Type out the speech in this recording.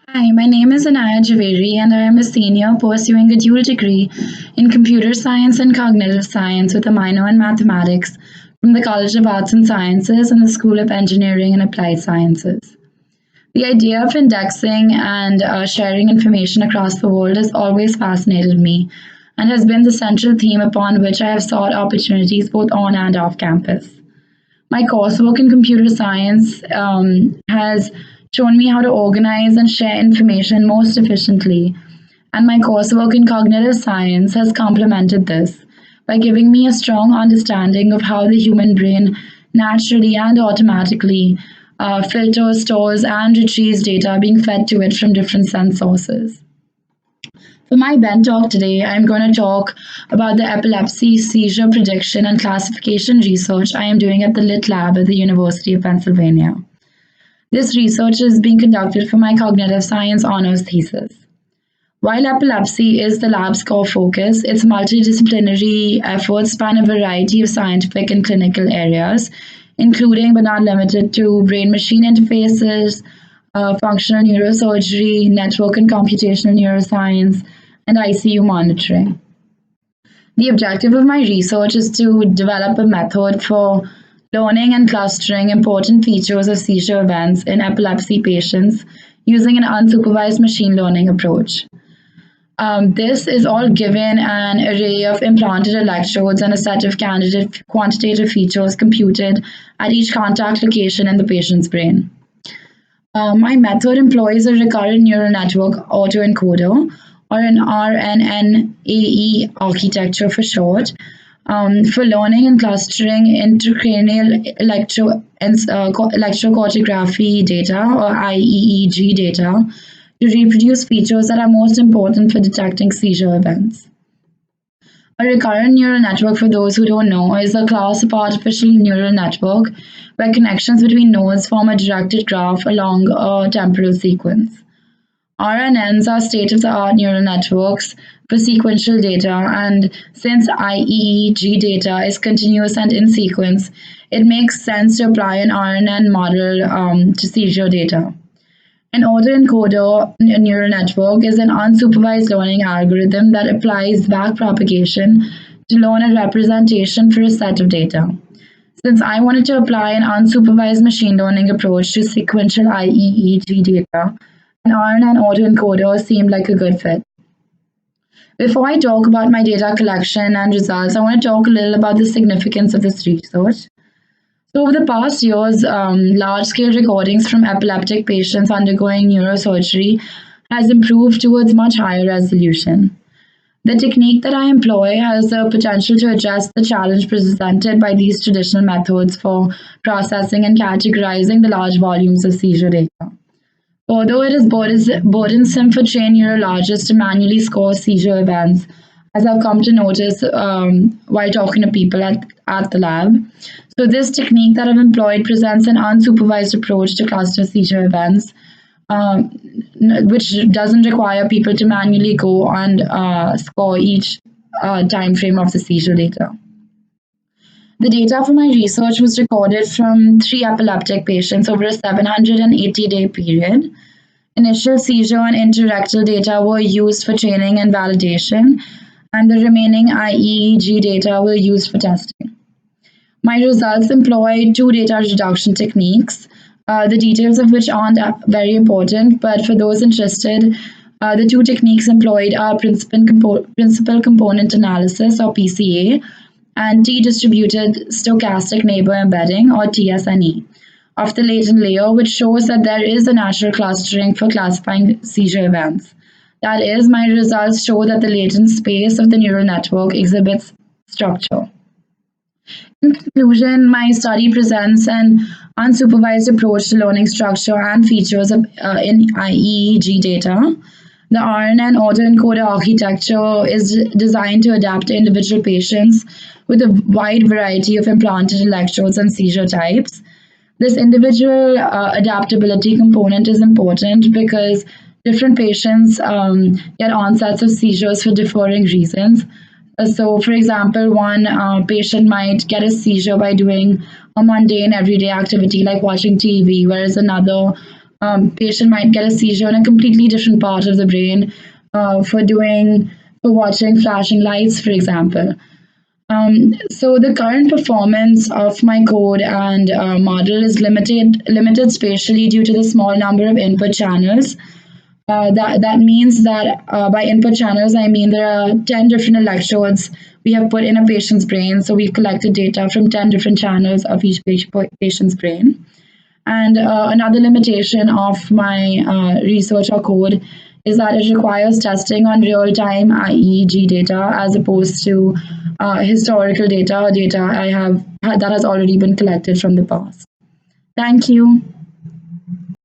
Hi, my name is Anaya Jhaveri, and I am a senior pursuing a dual degree in computer science and cognitive science with a minor in mathematics from the College of Arts and Sciences and the School of Engineering and Applied Sciences. The idea of indexing and sharing information across the world has always fascinated me and has been the central theme upon which I have sought opportunities both on and off campus. My coursework in computer science has shown me how to organize and share information most efficiently, and my coursework in cognitive science has complemented this by giving me a strong understanding of how the human brain naturally and automatically filters, stores, and retrieves data being fed to it from different sense sources. For my Ben talk today, I'm going to talk about the epilepsy seizure prediction and classification research I am doing at the LIT Lab at the University of Pennsylvania. This research is being conducted for my cognitive science honors thesis. While epilepsy is the lab's core focus, its multidisciplinary efforts span a variety of scientific and clinical areas, including but not limited to brain machine interfaces, functional neurosurgery, network and computational neuroscience, and ICU monitoring. The objective of my research is to develop a method for learning and clustering important features of seizure events in epilepsy patients using an unsupervised machine learning approach. This is all given an array of implanted electrodes and a set of candidate quantitative features computed at each contact location in the patient's brain. My method employs a recurrent neural network autoencoder, or an RNNAE architecture for short, for learning and clustering intracranial electrocardiography data, or IEEG data, to reproduce features that are most important for detecting seizure events. A recurrent neural network, for those who don't know, is a class of artificial neural network where connections between nodes form a directed graph along a temporal sequence. RNNs are state of the art neural networks for sequential data, and since IEEG data is continuous and in sequence, it makes sense to apply an RNN model to seizure data. An autoencoder neural network is an unsupervised learning algorithm that applies backpropagation to learn a representation for a set of data. Since I wanted to apply an unsupervised machine learning approach to sequential IEEG data, an RNN autoencoder seemed like a good fit. Before I talk about my data collection and results, I want to talk a little about the significance of this research. So, over the past years, large scale recordings from epileptic patients undergoing neurosurgery has improved towards much higher resolution. The technique that I employ has the potential to address the challenge presented by these traditional methods for processing and categorizing the large volumes of seizure data. Although it is burdensome for trained neurologists to manually score seizure events, as I've come to notice while talking to people at the lab. So, this technique that I've employed presents an unsupervised approach to cluster seizure events, which doesn't require people to manually go and score each time frame of the seizure data. The data for my research was recorded from three epileptic patients over a 780-day period. Initial seizure and interrectal data were used for training and validation, and the remaining IEEG data were used for testing. My results employ two data reduction techniques, the details of which aren't very important, but for those interested, the two techniques employed are principal component analysis, or PCA, and T-distributed stochastic neighbor embedding, or TSNE, of the latent layer, which shows that there is a natural clustering for classifying seizure events. That is, my results show that the latent space of the neural network exhibits structure. In conclusion, my study presents an unsupervised approach to learning structure and features in IEEG data. The RNN autoencoder architecture is designed to adapt to individual patients with a wide variety of implanted electrodes and seizure types. This individual adaptability component is important because different patients get onsets of seizures for differing reasons. So, for example, one patient might get a seizure by doing a mundane everyday activity like watching TV, whereas another Patient might get a seizure in a completely different part of the brain for watching flashing lights, for example. So the current performance of my code and model is limited spatially due to the small number of input channels. That means that by input channels, I mean there are 10 different electrodes we have put in a patient's brain. So we've collected data from 10 different channels of each patient's brain. And another limitation of my research or code is that it requires testing on real-time IEEG data as opposed to historical data or data I have that has already been collected from the past. Thank you.